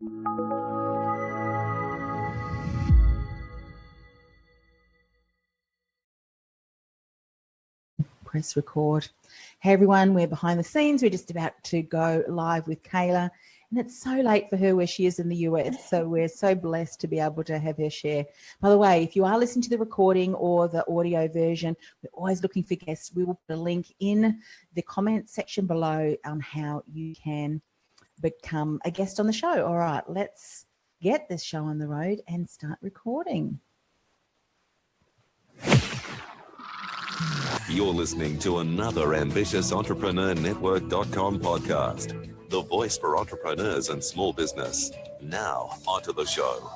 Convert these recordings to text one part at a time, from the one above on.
Press record. Hey everyone, we're behind the scenes. We're just about to go live with Kayla, and it's so late for her where she is in the US. So we're so blessed to be able to have her share. By the way, if you are listening to the recording or the audio version, we're always looking for guests. We will put a link in the comments section below on how you can become a guest on the show. All right, let's get this show on the road and start recording. You're listening to another Ambitious Entrepreneur Network.com podcast, the voice for entrepreneurs and small business. Now, onto the show.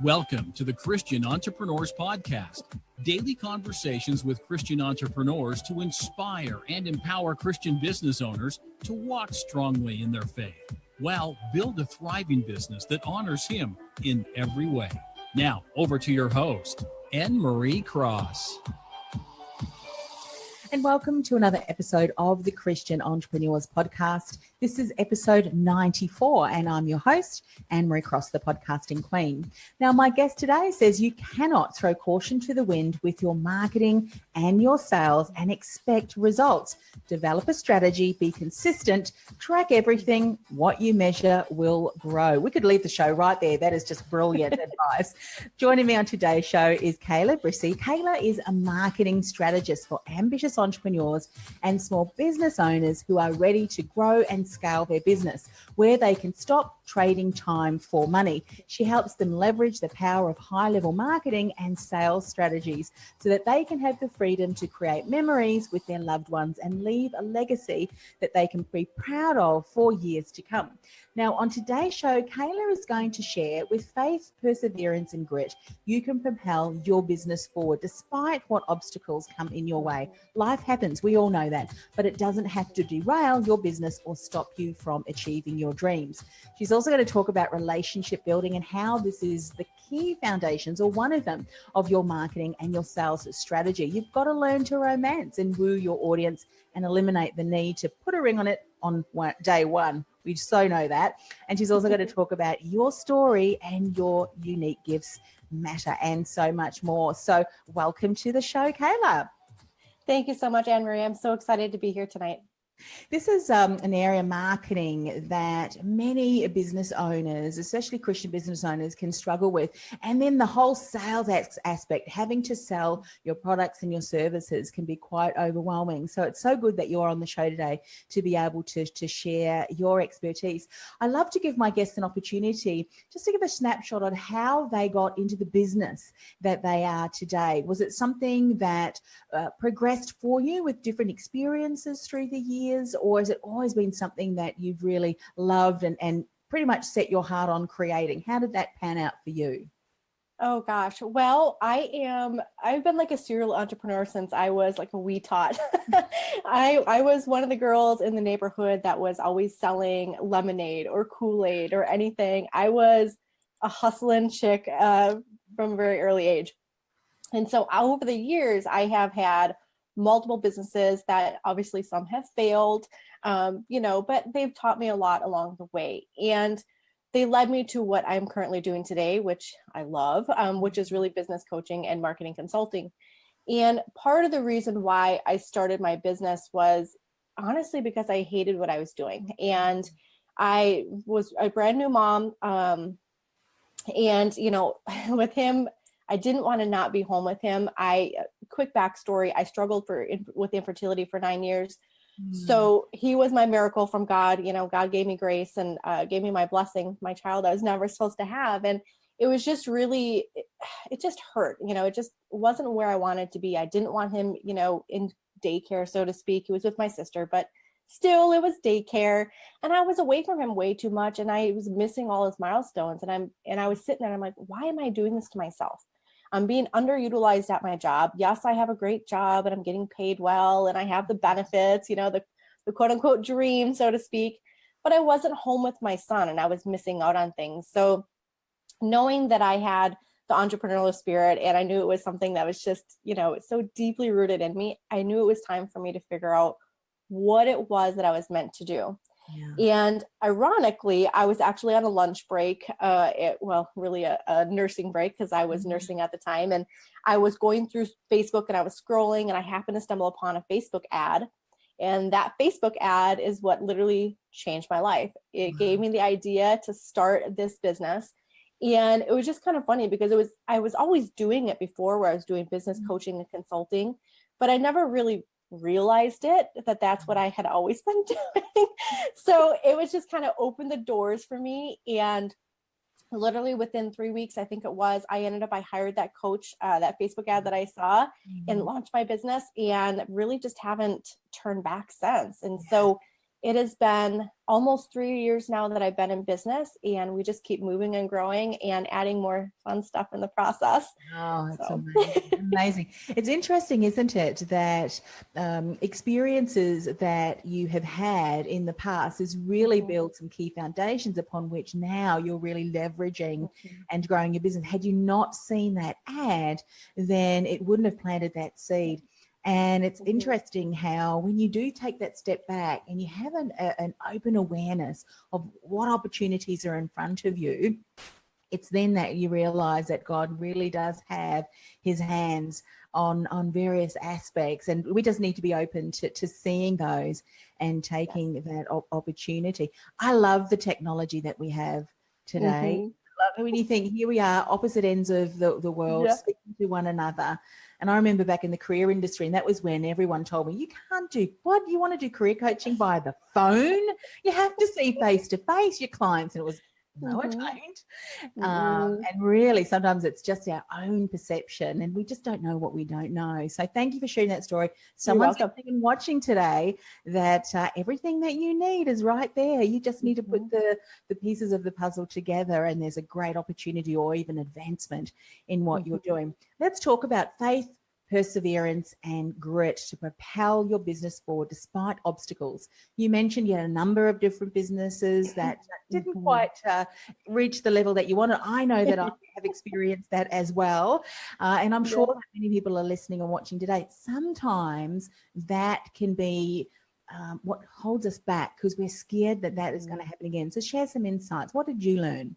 Welcome to the Christian Entrepreneurs Podcast, daily conversations with Christian entrepreneurs to inspire and empower Christian business owners to walk strongly in their faith, while build a thriving business that honors Him in every way. Now, over to your host, Anne-Marie Cross. And welcome to another episode of the Christian Entrepreneurs Podcast. This is episode 94, and I'm your host, Anne-Marie Cross, the podcasting queen. Now, my guest today says you cannot throw caution to the wind with your marketing and your sales and expect results. Develop a strategy, be consistent, track everything. What you measure will grow. We could leave the show right there. That is just brilliant advice. Joining me on today's show is Kayla Brissi. Kayla is a marketing strategist for ambitious entrepreneurs and small business owners who are ready to grow and scale their business, where they can stop trading time for money. She helps them leverage the power of high-level marketing and sales strategies so that they can have the freedom to create memories with their loved ones and leave a legacy that they can be proud of for years to come. Now, on today's show, Kayla is going to share with faith, perseverance, and grit, you can propel your business forward despite what obstacles come in your way. Life happens, we all know that, but it doesn't have to derail your business or stop you from achieving your dreams. She's also going to talk about relationship building and how this is the key foundations, or one of them, of your marketing and your sales strategy. You've got to learn to romance and woo your audience and eliminate the need to put a ring on it on day one. We so know that. And she's also going to talk about your story and your unique gifts matter and so much more. So welcome to the show, Kayla. Thank you so much, Anne-Marie. I'm so excited to be here tonight. This is an area of marketing that many business owners, especially Christian business owners, can struggle with. And then the whole sales aspect, having to sell your products and your services, can be quite overwhelming. So it's so good that you're on the show today to be able to share your expertise. I love to give my guests an opportunity just to give a snapshot on how they got into the business that they are today. Was it something that progressed for you with different experiences through the years? Or has it always been something that you've really loved and pretty much set your heart on creating? How did that pan out for you? Oh gosh. Well, I've been like a serial entrepreneur since I was like a wee tot. I was one of the girls in the neighborhood that was always selling lemonade or Kool-Aid or anything. I was a hustling chick from a very early age. And so over the years, I have had multiple businesses that obviously some have failed, but they've taught me a lot along the way. And they led me to what I'm currently doing today, which I love, which is really business coaching and marketing consulting. And part of the reason why I started my business was honestly because I hated what I was doing. And I was a brand new mom. With him, I didn't want to not be home with him. Quick backstory, I struggled with infertility for 9 years. So he was my miracle from God. God gave me grace and gave me my blessing, my child I was never supposed to have. And it was just really, it just hurt. It just wasn't where I wanted to be. I didn't want him, in daycare, so to speak. He was with my sister, but still it was daycare. And I was away from him way too much. And I was missing all his milestones. And I was sitting there and I'm like, why am I doing this to myself? I'm being underutilized at my job. Yes, I have a great job and I'm getting paid well and I have the benefits, the quote unquote dream, so to speak, but I wasn't home with my son and I was missing out on things. So knowing that I had the entrepreneurial spirit and I knew it was something that was just, it's so deeply rooted in me, I knew it was time for me to figure out what it was that I was meant to do. And ironically, I was actually on a lunch break, really a nursing break, because I was nursing at the time. And I was going through Facebook and I was scrolling, and I happened to stumble upon a Facebook ad. And that Facebook ad is what literally changed my life. It gave me the idea to start this business. And it was just kind of funny because I was always doing it before, where I was doing business coaching and consulting, but I never really realized that's what I had always been doing. So it was just kind of opened the doors for me. And literally within 3 weeks, I think it was, I hired that coach, that Facebook ad that I saw, and launched my business, and really just haven't turned back since. And so it has been almost 3 years now that I've been in business, and we just keep moving and growing and adding more fun stuff in the process. Oh, that's amazing. It's interesting, isn't it, that experiences that you have had in the past has really built some key foundations upon which now you're really leveraging and growing your business. Had you not seen that ad, then it wouldn't have planted that seed. And it's interesting how when you do take that step back and you have an open awareness of what opportunities are in front of you, it's then that you realize that God really does have his hands on various aspects. And we just need to be open to seeing those and taking that opportunity. I love the technology that we have today. When you think, here we are, opposite ends of the world, speaking to one another. And I remember back in the career industry, and that was when everyone told me, you can't do, what, you want to do career coaching by the phone? You have to see face-to-face your clients. And it was, no, I don't. And really, sometimes it's just our own perception, and we just don't know what we don't know. So thank you for sharing that story. Someone's listening and watching today that everything that you need is right there. You just need to put the pieces of the puzzle together, and there's a great opportunity or even advancement in what you're doing. Let's talk about faith, perseverance, and grit to propel your business forward despite obstacles. You mentioned you had a number of different businesses that didn't quite reach the level that you wanted. I know that I have experienced that as well. And I'm sure that many people are listening and watching today. Sometimes that can be what holds us back because we're scared that is going to happen again. So share some insights. What did you learn?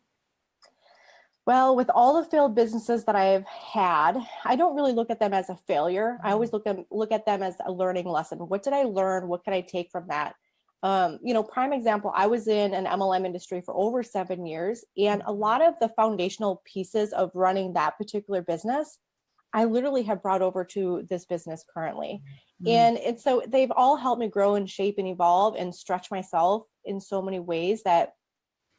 Well, with all the failed businesses that I've had, I don't really look at them as a failure. I always look at them as a learning lesson. What did I learn? What can I take from that? Prime example, I was in an MLM industry for over 7 years, and a lot of the foundational pieces of running that particular business, I literally have brought over to this business currently. And so they've all helped me grow and shape and evolve and stretch myself in so many ways that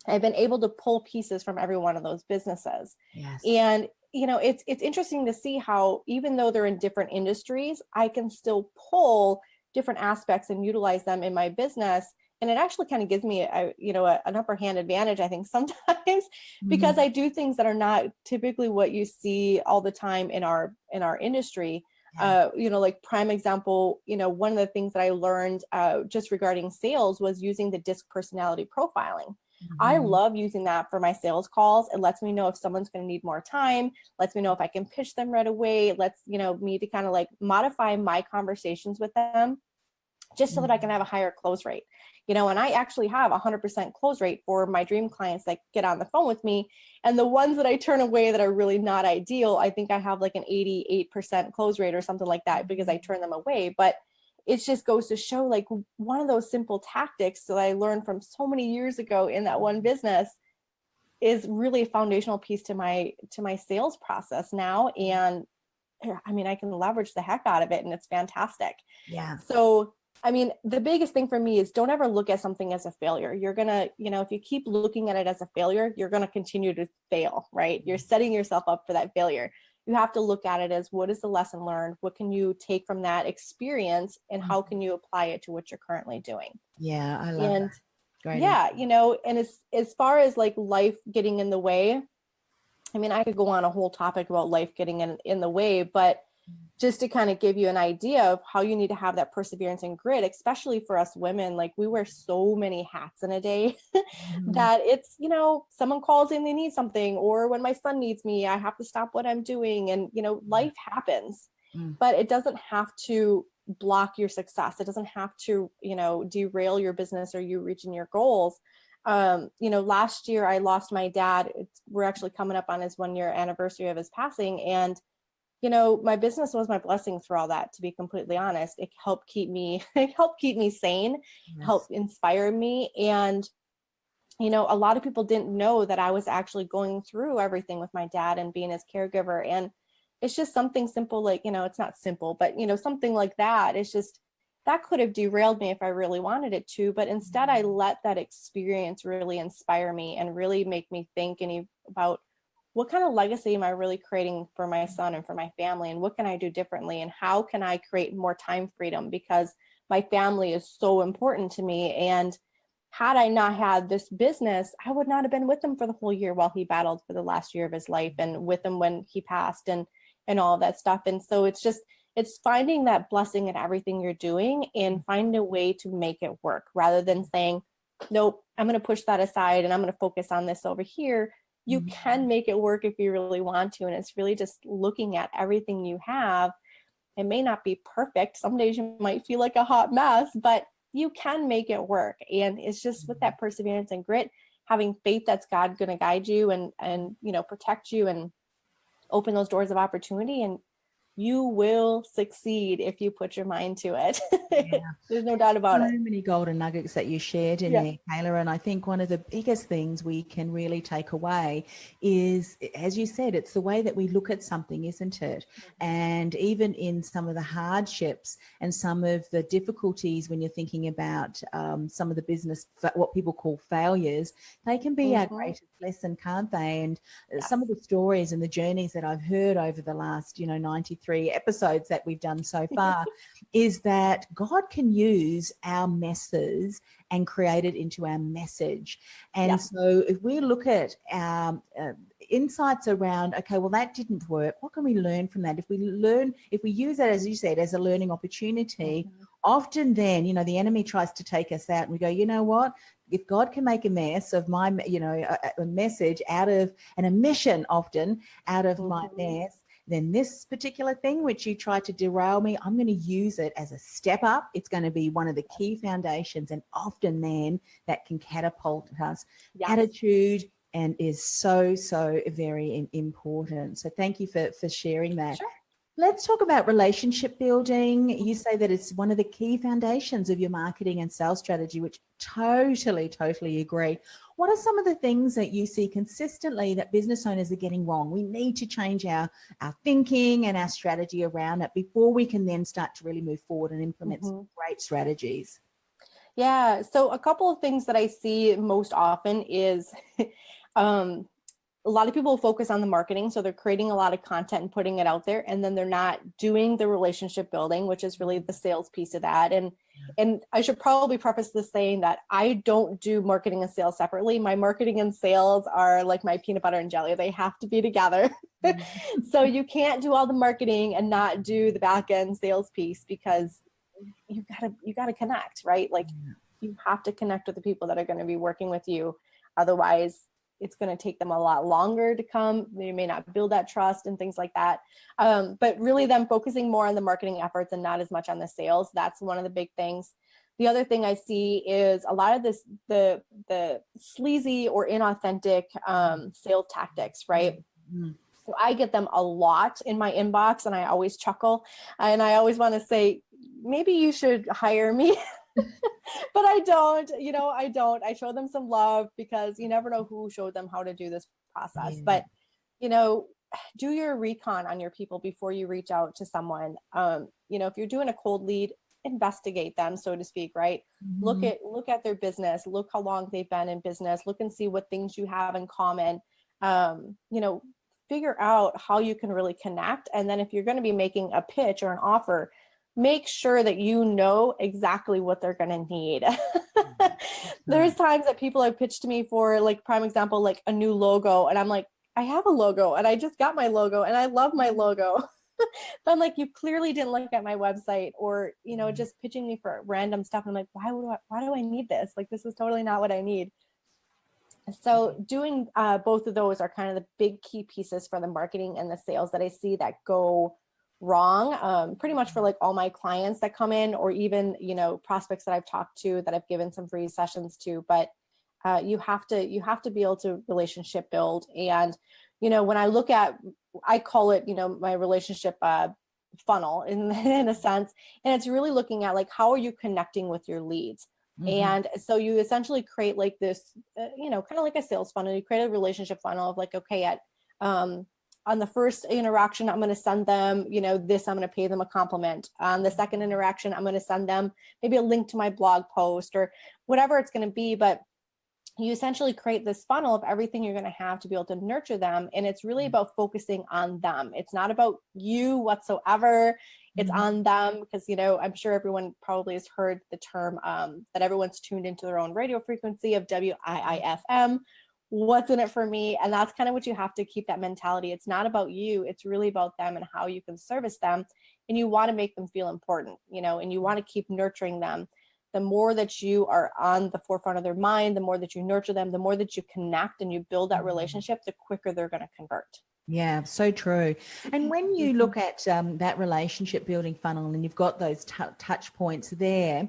I've been able to pull pieces from every one of those businesses. And, it's interesting to see how, even though they're in different industries, I can still pull different aspects and utilize them in my business. And it actually kind of gives me an upper hand advantage, I think, sometimes, because I do things that are not typically what you see all the time in our industry. Like prime example, one of the things that I learned just regarding sales was using the DISC personality profiling. I love using that for my sales calls. It lets me know if someone's going to need more time, lets me know if I can pitch them right away. It lets, me to kind of like modify my conversations with them just so that I can have a higher close rate. And I actually have 100% close rate for my dream clients that get on the phone with me. And the ones that I turn away that are really not ideal, I think I have like an 88% close rate or something like that because I turn them away. But it just goes to show, like, one of those simple tactics that I learned from so many years ago in that one business is really a foundational piece to my sales process now. And I mean, I can leverage the heck out of it, and it's fantastic. So, I mean, the biggest thing for me is don't ever look at something as a failure. You're going to, if you keep looking at it as a failure, you're going to continue to fail, right? You're setting yourself up for that failure. You have to look at it as, what is the lesson learned? What can you take from that experience, and how can you apply it to what you're currently doing? Yeah, I love that. Great. Yeah, and as far as like life getting in the way, I mean, I could go on a whole topic about life getting in the way, but just to kind of give you an idea of how you need to have that perseverance and grit, especially for us women, like we wear so many hats in a day that it's, someone calls in, they need something, or when my son needs me, I have to stop what I'm doing. And, life happens, but it doesn't have to block your success. It doesn't have to, derail your business or you reaching your goals. Last year I lost my dad. We're actually coming up on his 1-year anniversary of his passing. And, my business was my blessing through all that, to be completely honest. It helped keep me sane, Yes. helped inspire me. And, a lot of people didn't know that I was actually going through everything with my dad and being his caregiver. And it's just something simple, like, it's not simple, but, something like that. It's just, that could have derailed me if I really wanted it to, but instead I let that experience really inspire me and really make me think about what kind of legacy am I really creating for my son and for my family, and what can I do differently, and how can I create more time freedom, because my family is so important to me. And had I not had this business, I would not have been with him for the whole year while he battled for the last year of his life, and with him when he passed, and all of that stuff. And so it's finding that blessing in everything you're doing and find a way to make it work, rather than saying, nope, I'm going to push that aside and I'm going to focus on this over here. You can make it work if you really want to. And it's really just looking at everything you have. It may not be perfect. Some days you might feel like a hot mess, but you can make it work. And it's just with that perseverance and grit, having faith that's God going to guide you and protect you and open those doors of opportunity. And you will succeed if you put your mind to it. Yeah. There's no doubt about it. So many golden nuggets that you shared in there, Kayla. And I think one of the biggest things we can really take away is, as you said, it's the way that we look at something, isn't it? And even in some of the hardships and some of the difficulties, when you're thinking about some of the business, what people call failures, they can be our greatest lesson, can't they? And some of the stories and the journeys that I've heard over the last, 93 episodes that we've done so far is that God can use our messes and create it into our message. And so if we look at our insights around, okay, well, that didn't work, what can we learn from that? If we use that, as you said, as a learning opportunity, often then, the enemy tries to take us out, and we go, you know what? If God can make a mess of my, a message out of, and a mission often out of my mess, then this particular thing which you tried to derail me, I'm going to use it as a step up. It's going to be one of the key foundations, and often then that can catapult us. Attitude and is so very important. So thank you for sharing that. Sure. Let's talk about relationship building. You say that it's one of the key foundations of your marketing and sales strategy, which totally agree. What are some of the things that you see consistently that business owners are getting wrong? We need to change our thinking and our strategy around it before we can then start to really move forward and implement some great strategies. Yeah. So a couple of things that I see most often is a lot of people focus on the marketing. So they're creating a lot of content and putting it out there, and then they're not doing the relationship building, which is really the sales piece of that. And I should probably preface this saying that I don't do marketing and sales separately. My marketing and sales are like my peanut butter and jelly. They have to be together. So you can't do all the marketing and not do the back end sales piece, because you gotta connect, right? Like you have to connect with the people that are going to be working with you. Otherwise, it's going to take them a lot longer to come. You may not build that trust and things like that. But really them focusing more on the marketing efforts and not as much on the sales. That's one of the big things. The other thing I see is a lot of this, the sleazy or inauthentic sales tactics, right? So I get them a lot in my inbox, and I always chuckle, and I always want to say, maybe you should hire me. But I don't. I show them some love, because you never know who showed them how to do this process. But, do your recon on your people before you reach out to someone. If you're doing a cold lead, investigate them, so to speak, right? Look at their business, look how long they've been in business, look and see what things you have in common. Figure out how you can really connect. And then if you're going to be making a pitch or an offer, make sure that you know exactly what they're going to need. There's times that people have pitched to me for, like, prime example, like a new logo. And I'm like, I have a logo and I just got my logo and I love my logo. But I'm like, you clearly didn't look at my website, or, just pitching me for random stuff. I'm like, why do I need this? Like, this is totally not what I need. So doing both of those are kind of the big key pieces for the marketing and the sales that I see that go wrong, pretty much for like all my clients that come in, or even, prospects that I've talked to that I've given some free sessions to. But you have to be able to relationship build. And, when I look at, I call it, my relationship funnel in a sense, and it's really looking at like, how are you connecting with your leads? And so you essentially create like this, kind of like a sales funnel. You create a relationship funnel of like, okay, on the first interaction, I'm going to send them, this, I'm going to pay them a compliment. On the second interaction, I'm going to send them maybe a link to my blog post or whatever it's going to be. But you essentially create this funnel of everything you're going to have to be able to nurture them. And it's really about focusing on them. It's not about you whatsoever. It's on them, because, I'm sure everyone probably has heard the term that everyone's tuned into their own radio frequency of WIIFM. What's in it for me? And that's kind of what you have to keep, that mentality. It's not about you. It's really about them and how you can service them. And you want to make them feel important, and you want to keep nurturing them. The more that you are on the forefront of their mind, the more that you nurture them, the more that you connect and you build that relationship, the quicker they're going to convert. Yeah, so true. And when you look at that relationship building funnel and you've got those touch points there,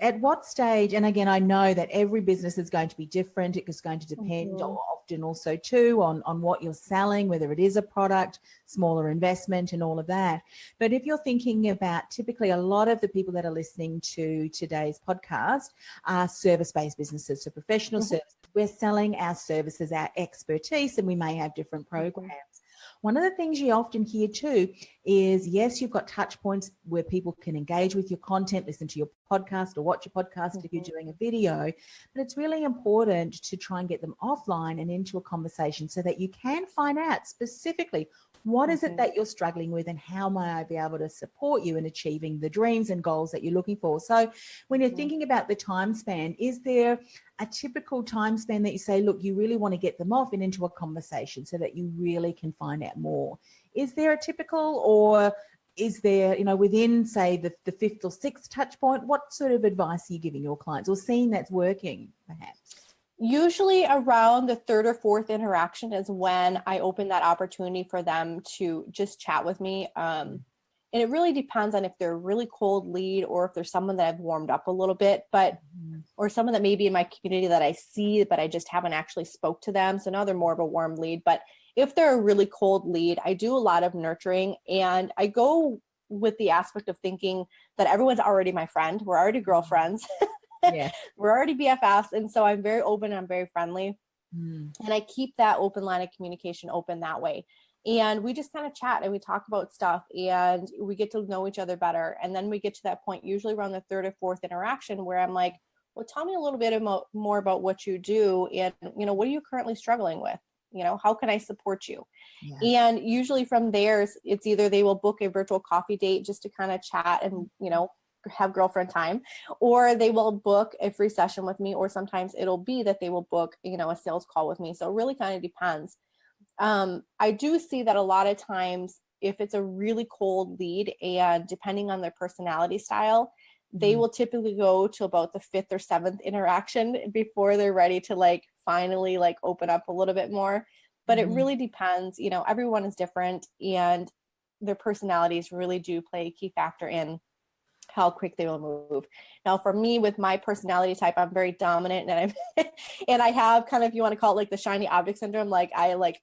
at what stage, and again, I know that every business is going to be different. It is going to depend often also too on what you're selling, whether it is a product, smaller investment and all of that. But if you're thinking about, typically a lot of the people that are listening to today's podcast are service-based businesses, so professional services. We're selling our services, our expertise, and we may have different programs. One of the things you often hear too is, yes, you've got touch points where people can engage with your content, listen to your podcast or watch your podcast if you're doing a video, but it's really important to try and get them offline and into a conversation so that you can find out specifically what is it that you're struggling with and how may I be able to support you in achieving the dreams and goals that you're looking for. So when you're thinking about the time span, is there a typical time span that you say, look, you really want to get them off and into a conversation so that you really can find out more? Is there a typical, or is there, within, say, the fifth or sixth touch point, what sort of advice are you giving your clients or seeing that's working perhaps? Usually around the third or fourth interaction is when I open that opportunity for them to just chat with me. And it really depends on if they're a really cold lead or if there's someone that I've warmed up a little bit, but or someone that may be in my community that I see, but I just haven't actually spoke to them. So now they're more of a warm lead. But if they're a really cold lead, I do a lot of nurturing, and I go with the aspect of thinking that everyone's already my friend. We're already girlfriends. Yeah. We're already BFFs. And so I'm very open and I'm very friendly. And I keep that open line of communication open that way. And we just kind of chat and we talk about stuff and we get to know each other better. And then we get to that point, usually around the third or fourth interaction, where I'm like, well, tell me a little bit more about what you do. And, what are you currently struggling with? How can I support you? Yeah. And usually from there, it's either they will book a virtual coffee date just to kind of chat and, have girlfriend time, or they will book a free session with me, or sometimes it'll be that they will book, a sales call with me. So it really kind of depends. I do see that a lot of times if it's a really cold lead and depending on their personality style, they will typically go to about the fifth or seventh interaction before they're ready to finally open up a little bit more. But it really depends, everyone is different and their personalities really do play a key factor in how quick they will move. Now, for me, with my personality type, I'm very dominant, and and I have kind of, if you want to call it the shiny object syndrome.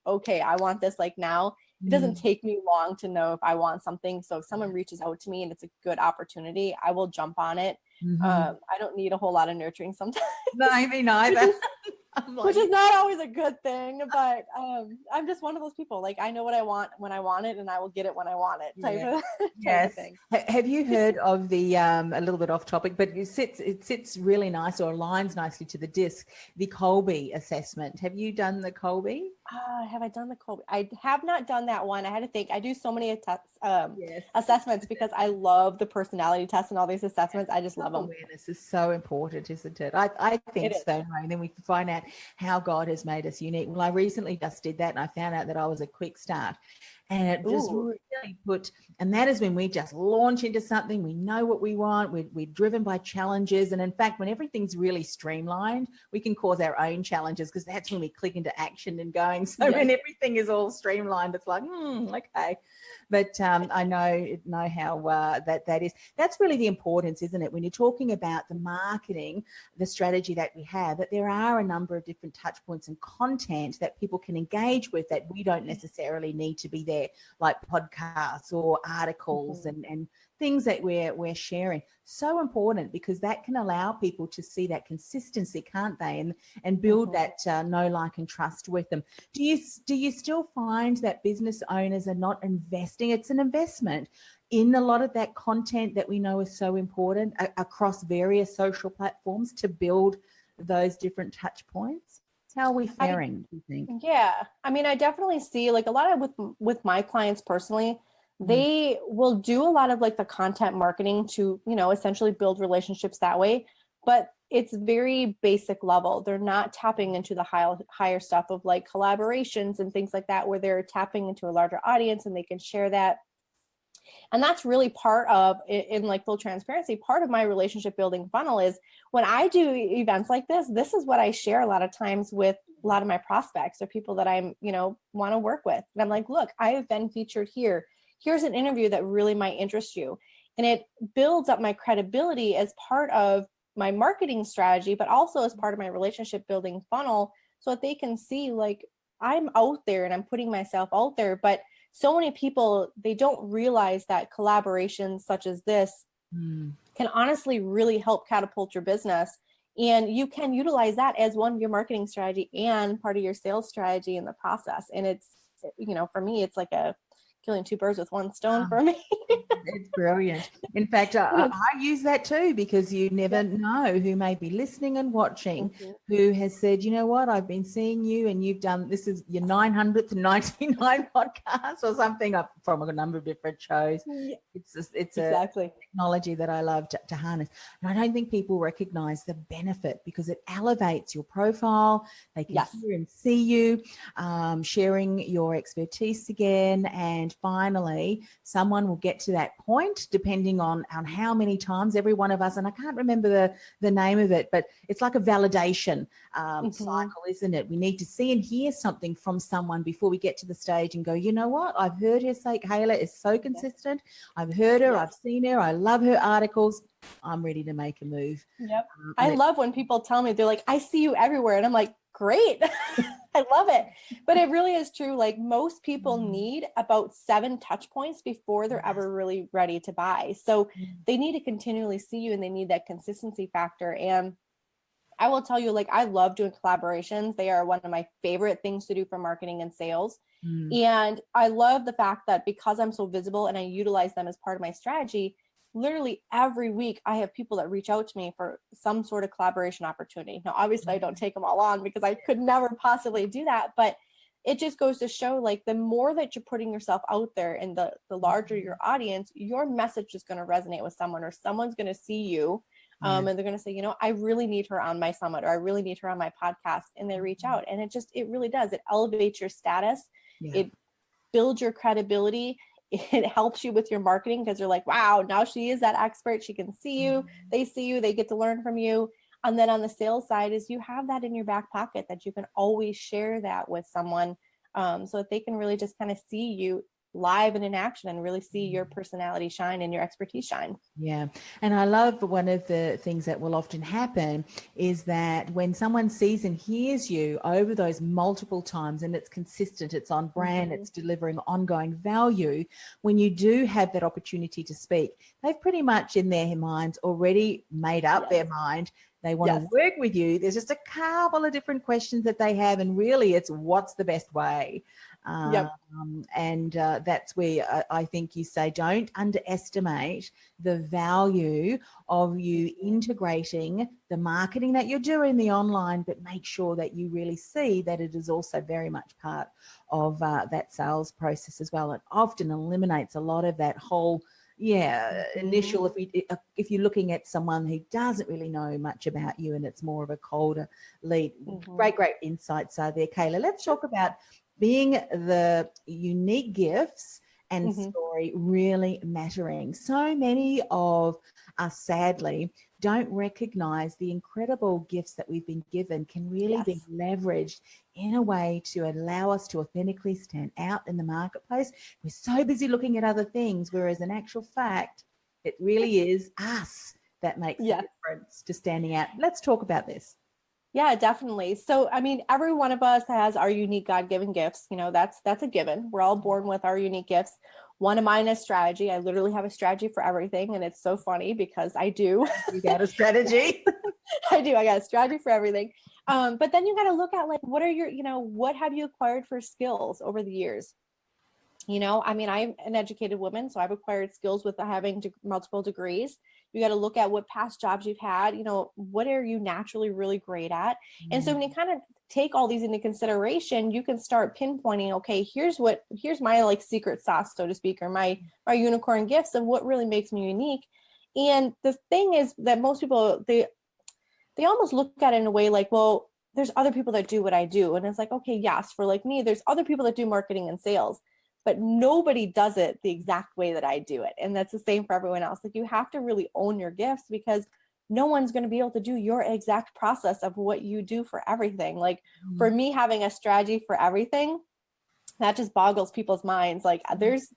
Okay, I want this now. It doesn't take me long to know if I want something. So if someone reaches out to me and it's a good opportunity, I will jump on it. I don't need a whole lot of nurturing sometimes. No, me neither. Which is not always a good thing, but I'm just one of those people. I know what I want when I want it, and I will get it when I want it. Type of thing. Have you heard of the a little bit off topic, but it sits really nice or aligns nicely to the DISC, the Kolbe assessment? Have you done the Kolbe? Have I done the Kolbe? I have not done that one. I had to think. I do so many assessments because I love the personality tests and all these assessments. I just love them. Awareness is so important, isn't it? I think so. And then we can find out how God has made us unique. Well, I recently just did that, and I found out that I was a quick start. And it just really and that is when we just launch into something. We know what we want. We're driven by challenges. And in fact, when everything's really streamlined, we can cause our own challenges, because that's when we click into action and going. So when everything is all streamlined, it's like, okay. But I know how that is. That's really the importance, isn't it? When you're talking about the marketing, the strategy that we have, that there are a number of different touch points and content that people can engage with that we don't necessarily need to be there, like podcasts or articles and things that we're sharing. So important, because that can allow people to see that consistency, can't they? And build that know, like, and trust with them. Do you still find that business owners are not investing? It's an investment in a lot of that content that we know is so important across various social platforms to build those different touch points. How are we faring, do you think? Yeah, I mean, I definitely see, like, a lot of with my clients personally, they will do a lot of like the content marketing to, essentially build relationships that way, but it's very basic level. They're not tapping into the higher stuff of like collaborations and things like that, where they're tapping into a larger audience and they can share that. And that's really part of, in like full transparency, part of my relationship building funnel is when I do events like this is what I share a lot of times with a lot of my prospects or people that I'm, want to work with. And I'm like, look, I have been featured here. Here's an interview that really might interest you. And it builds up my credibility as part of my marketing strategy, but also as part of my relationship building funnel, so that they can see, like, I'm out there and I'm putting myself out there. But so many people, they don't realize that collaborations such as this can honestly really help catapult your business. And you can utilize that as one of your marketing strategy and part of your sales strategy in the process. And it's, for me, it's like killing two birds with one stone for me. It's brilliant. In fact, I use that too, because you never know who may be listening and watching, who has said, you know what, I've been seeing you and you've done, this is your 999 podcast or something, up from a number of different shows. It's exactly a technology that I love to harness. And I don't think people recognize the benefit, because it elevates your profile. They can hear and see you, sharing your expertise again. And finally, someone will get to that point, depending on how many times every one of us, and I can't remember the name of it, but it's like a validation cycle, isn't it? We need to see and hear something from someone before we get to the stage and go, you know what, I've heard her say, Kayla is so consistent. I've heard her, I've seen her, I love her articles. I'm ready to make a move. I love when people tell me, they're like, I see you everywhere. And I'm like, great. I love it. But it really is true. Like, most people need about 7 touch points before they're ever really ready to buy. So they need to continually see you, and they need that consistency factor. And I will tell you, like, I love doing collaborations. They are one of my favorite things to do for marketing and sales. And I love the fact that because I'm so visible and I utilize them as part of my strategy, literally every week I have people that reach out to me for some sort of collaboration opportunity. Now, obviously I don't take them all on, because I could never possibly do that, but it just goes to show, like, the more that you're putting yourself out there and the larger your audience, your message is going to resonate with someone, or someone's going to see you and they're going to say, I really need her on my summit, or I really need her on my podcast. And they reach out, and it really does. It elevates your status. It builds your credibility. It helps you with your marketing, because you're like, wow, now she is that expert. She can see you. They see you. They get to learn from you. And then on the sales side is you have that in your back pocket, that you can always share that with someone, so that they can really just kind of see you live and in action and really see your personality shine and your expertise shine. Yeah. And I love one of the things that will often happen is that when someone sees and hears you over those multiple times, and it's consistent, it's on brand, it's delivering ongoing value, when you do have that opportunity to speak, they've pretty much in their minds already made up their mind. They want to work with you. There's just a couple of different questions that they have, and really it's what's the best way. And that's where I think you say, don't underestimate the value of you integrating the marketing that you're doing, the online, but make sure that you really see that it is also very much part of that sales process as well. It often eliminates a lot of that whole initial, if you're looking at someone who doesn't really know much about you and it's more of a colder lead. Great insights are there, Kayla. Let's talk about being the unique gifts and story really mattering. So many of us, sadly, don't recognize the incredible gifts that we've been given can really be leveraged in a way to allow us to authentically stand out in the marketplace. We're so busy looking at other things, whereas in actual fact, it really is us that makes the difference to standing out. Let's talk about this. Yeah, definitely. So, I mean, every one of us has our unique God-given gifts. You know, that's a given. We're all born with our unique gifts. One of mine is strategy. I literally have a strategy for everything. And it's so funny because I do. You got a strategy? I do. I got a strategy for everything. But then you got to look at like, what are your, what have you acquired for skills over the years? I mean, I'm an educated woman, so I've acquired skills with having multiple degrees. You got to look at what past jobs you've had, what are you naturally really great at? And so when you kind of take all these into consideration, you can start pinpointing, okay, here's my like secret sauce, so to speak, or my unicorn gifts of what really makes me unique. And the thing is that most people, they almost look at it in a way like, well, there's other people that do what I do. And it's like, okay, yes, for like me, there's other people that do marketing and sales, but nobody does it the exact way that I do it. And that's the same for everyone else. Like, you have to really own your gifts, because no one's going to be able to do your exact process of what you do for everything. Like for me, having a strategy for everything, that just boggles people's minds. Like there's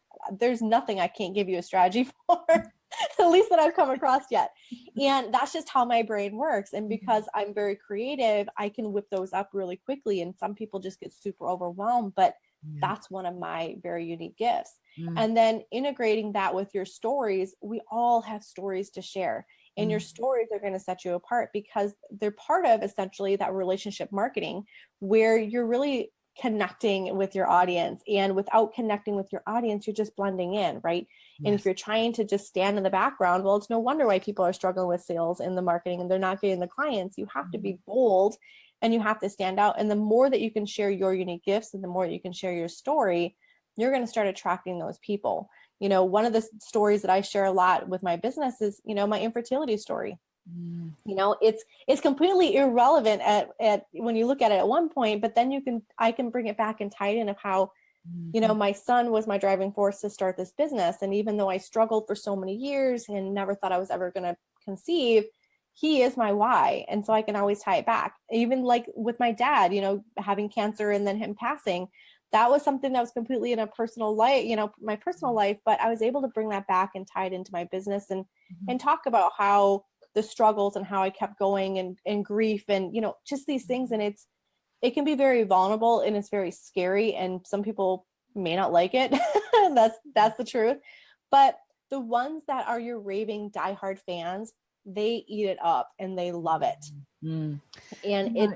nothing I can't give you a strategy for, at least that I've come across yet. And that's just how my brain works. And because I'm very creative, I can whip those up really quickly. And some people just get super overwhelmed, but that's one of my very unique gifts. And then integrating that with your stories, we all have stories to share. And your stories are going to set you apart, because they're part of essentially that relationship marketing, where you're really connecting with your audience. And without connecting with your audience, you're just blending in, right? And if you're trying to just stand in the background, well, it's no wonder why people are struggling with sales and the marketing and they're not getting the clients. You have to be bold and you have to stand out. And the more that you can share your unique gifts and the more you can share your story, you're going to start attracting those people. One of the stories that I share a lot with my business is, my infertility story. It's completely irrelevant at when you look at it at one point, but then I can bring it back and tie it in of how, my son was my driving force to start this business. And even though I struggled for so many years and never thought I was ever going to conceive, he is my why. And so I can always tie it back. Even like with my dad, having cancer and then him passing, that was something that was completely in a personal life, my personal life, but I was able to bring that back and tie it into my business and talk about how the struggles and how I kept going and grief and, just these things. And it can be very vulnerable and it's very scary. And some people may not like it. That's the truth. But the ones that are your raving diehard fans, they eat it up and they love it. And it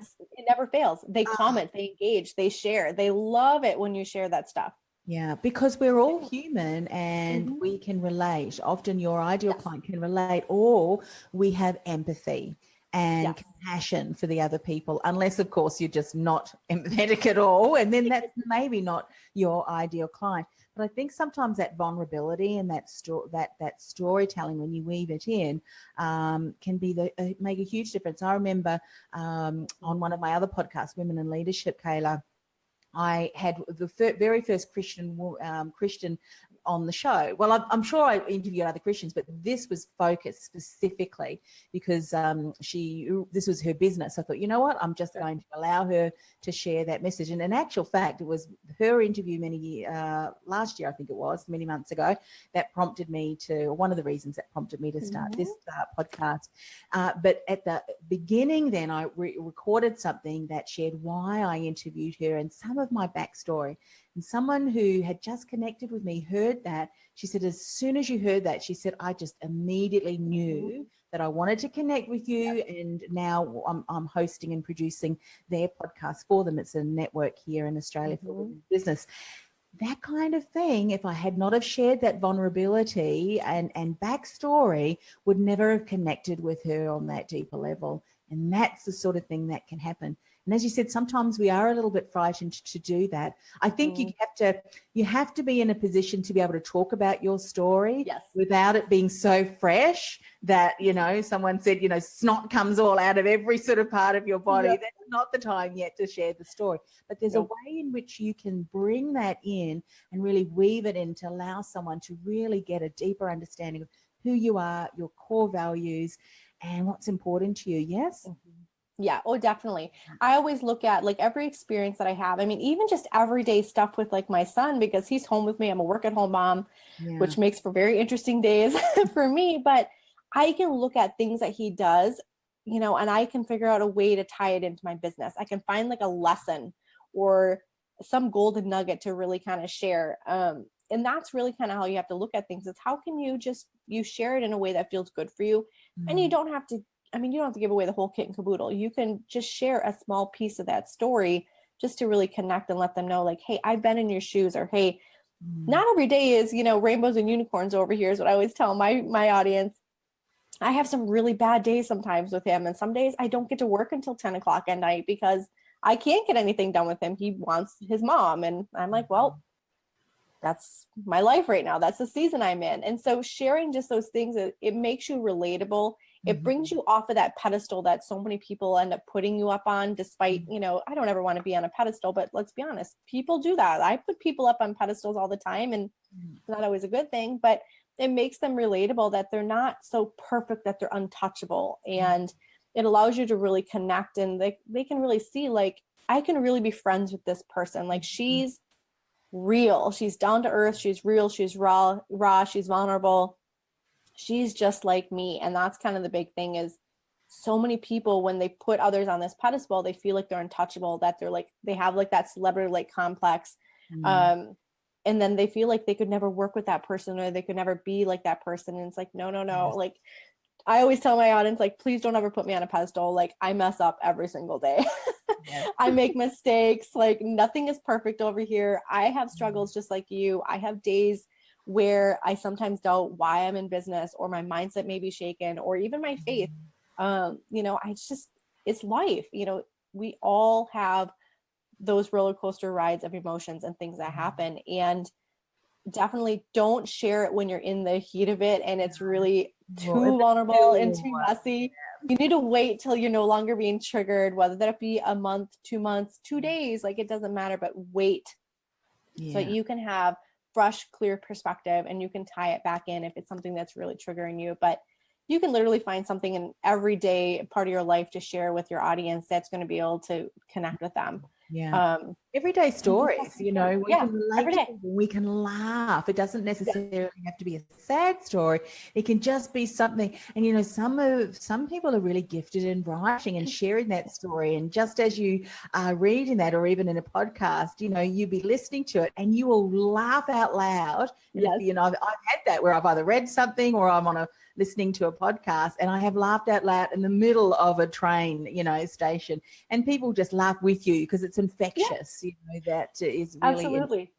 never fails. They comment, they engage, they share. They love it when you share that stuff. Yeah, because we're all human and we can relate. Often your ideal client can relate, or we have empathy and compassion for the other people, unless of course you're just not empathetic at all, and then that's maybe not your ideal client. But I think sometimes that vulnerability and that storytelling, when you weave it in, can be make a huge difference. I remember on one of my other podcasts, Women in Leadership, Kayla, I had the very first Christian on the show. Well, I'm sure I interviewed other Christians, but this was focused specifically because this was her business. I thought, you know what, I'm just going to allow her to share that message. And in actual fact, it was her interview last year, I think it was, many months ago, that prompted me to, one of the reasons that prompted me to start this podcast. But at the beginning then, I recorded something that shared why I interviewed her and some of my backstory. And someone who had just connected with me heard that. She said, as soon as you heard that, she said, I just immediately knew that I wanted to connect with you. And now I'm hosting and producing their podcast for them. It's a network here in Australia for women in business. That kind of thing, if I had not have shared that vulnerability and backstory, would never have connected with her on that deeper level. And that's the sort of thing that can happen. And as you said, sometimes we are a little bit frightened to do that. I think you have to be in a position to be able to talk about your story without it being so fresh that, someone said, snot comes all out of every sort of part of your body. That's not the time yet to share the story. But there's a way in which you can bring that in and really weave it in to allow someone to really get a deeper understanding of who you are, your core values, and what's important to you. Yes? Yeah. Oh, definitely. I always look at like every experience that I have. I mean, even just everyday stuff with like my son, because he's home with me. I'm a work at home mom, which makes for very interesting days for me. But I can look at things that he does, and I can figure out a way to tie it into my business. I can find like a lesson or some golden nugget to really kind of share. And that's really kind of how you have to look at things. It's how can you share it in a way that feels good for you. And you don't have to give away the whole kit and caboodle. You can just share a small piece of that story just to really connect and let them know like, hey, I've been in your shoes, or hey, not every day is, rainbows and unicorns over here is what I always tell my audience. I have some really bad days sometimes with him. And some days I don't get to work until 10 o'clock at night because I can't get anything done with him. He wants his mom. And I'm like, well, that's my life right now. That's the season I'm in. And so sharing just those things, it makes you relatable. It brings you off of that pedestal that so many people end up putting you up on, despite, I don't ever want to be on a pedestal, but let's be honest, people do that. I put people up on pedestals all the time, and it's not always a good thing, but it makes them relatable that they're not so perfect that they're untouchable. And it allows you to really connect, and they can really see like, I can really be friends with this person. Like she's real. She's down to earth. She's real. She's raw. She's vulnerable. She's just like me. And that's kind of the big thing is so many people, when they put others on this pedestal, they feel like they're untouchable, that they're like, they have like that celebrity like complex. And then they feel like they could never work with that person, or they could never be like that person. And it's like, no. Like I always tell my audience, like, please don't ever put me on a pedestal. Like I mess up every single day. I make mistakes. Like nothing is perfect over here. I have struggles just like you. I have days where I sometimes doubt why I'm in business, or my mindset may be shaken, or even my faith. It's life. We all have those roller coaster rides of emotions and things that happen. And definitely don't share it when you're in the heat of it and it's really too vulnerable and too messy. You need to wait till you're no longer being triggered, whether that be a month, 2 months, 2 days, like it doesn't matter, but wait so you can have fresh, clear perspective and you can tie it back in if it's something that's really triggering you. But you can literally find something in everyday part of your life to share with your audience that's going to be able to connect with them. Everyday stories, we can relate, we can laugh. It doesn't necessarily have to be a sad story. It can just be something. And some people are really gifted in writing and sharing that story. And just as you are reading that, or even in a podcast, you'll be listening to it and you will laugh out loud. And I've had that where I've either read something or I'm listening to a podcast and I have laughed out loud in the middle of a train, station, and people just laugh with you because it's infectious. That is really absolutely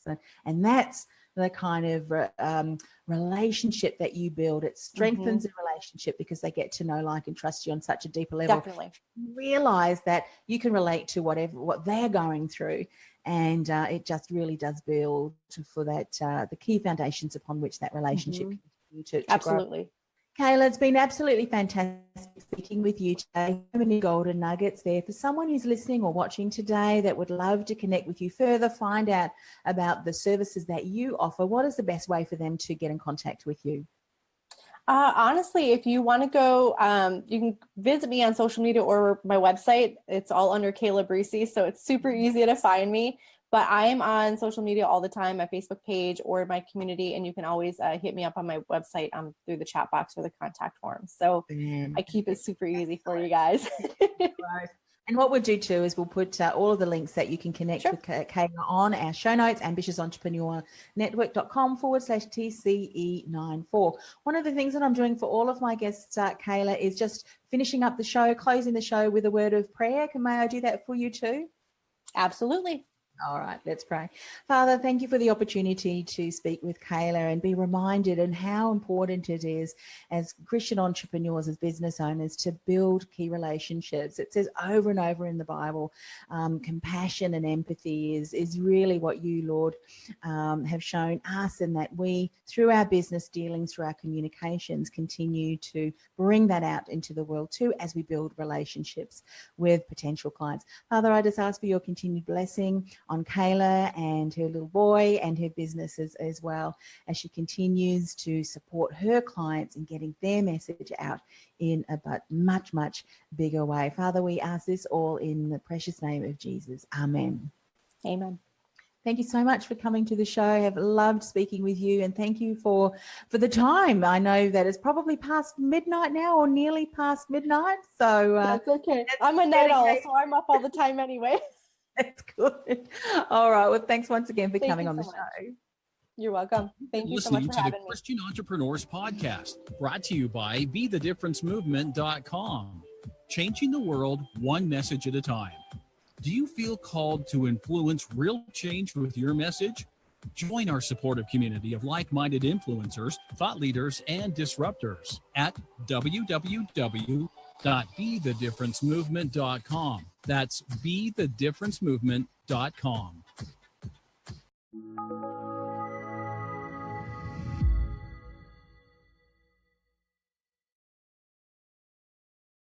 infectious. And that's the kind of relationship that you build. It strengthens the relationship because they get to know, like, and trust you on such a deeper level. Definitely. Realize that you can relate to what they're going through. And it just really does build for that the key foundations upon which that relationship can continue to absolutely grow. Kayla, it's been absolutely fantastic speaking with you today. So many golden nuggets there for someone who's listening or watching today that would love to connect with you further, find out about the services that you offer. What is the best way for them to get in contact with you? Honestly, if you want to go, you can visit me on social media or my website. It's all under Kayla Brissi, so it's super easy to find me. But I am on social media all the time, my Facebook page or my community, and you can always hit me up on my website through the chat box or the contact form. So I keep it super easy for you guys. And what we'll do too is we'll put all of the links that you can connect with Kayla on our show notes, ambitiousentrepreneurnetwork.com/TCE94. One of the things that I'm doing for all of my guests, Kayla, is just finishing up the show, closing the show with a word of prayer. May I do that for you too? Absolutely. All right, let's pray. Father, thank you for the opportunity to speak with Kayla and be reminded and how important it is as Christian entrepreneurs, as business owners, to build key relationships. It says over and over in the Bible, compassion and empathy is really what you, Lord, have shown us, and that we, through our business dealings, through our communications, continue to bring that out into the world too as we build relationships with potential clients. Father, I just ask for your continued blessing on Kayla and her little boy and her businesses as well, as she continues to support her clients in getting their message out in a much, much bigger way. Father, we ask this all in the precious name of Jesus. Amen. Amen. Thank you so much for coming to the show. I have loved speaking with you, and thank you for the time. I know that it's probably past midnight now, or nearly past midnight. So that's okay. I'm a night owl, so I'm up all the time anyway. That's good. All right. Well, thanks once again for coming on the show. You're welcome. Thank you so much for having me. Listening to the Christian Entrepreneurs Podcast, brought to you by BeTheDifferenceMovement.com. Changing the world one message at a time. Do you feel called to influence real change with your message? Join our supportive community of like-minded influencers, thought leaders, and disruptors at www.BeTheDifferenceMovement.com. That's BeTheDifferenceMovement.com.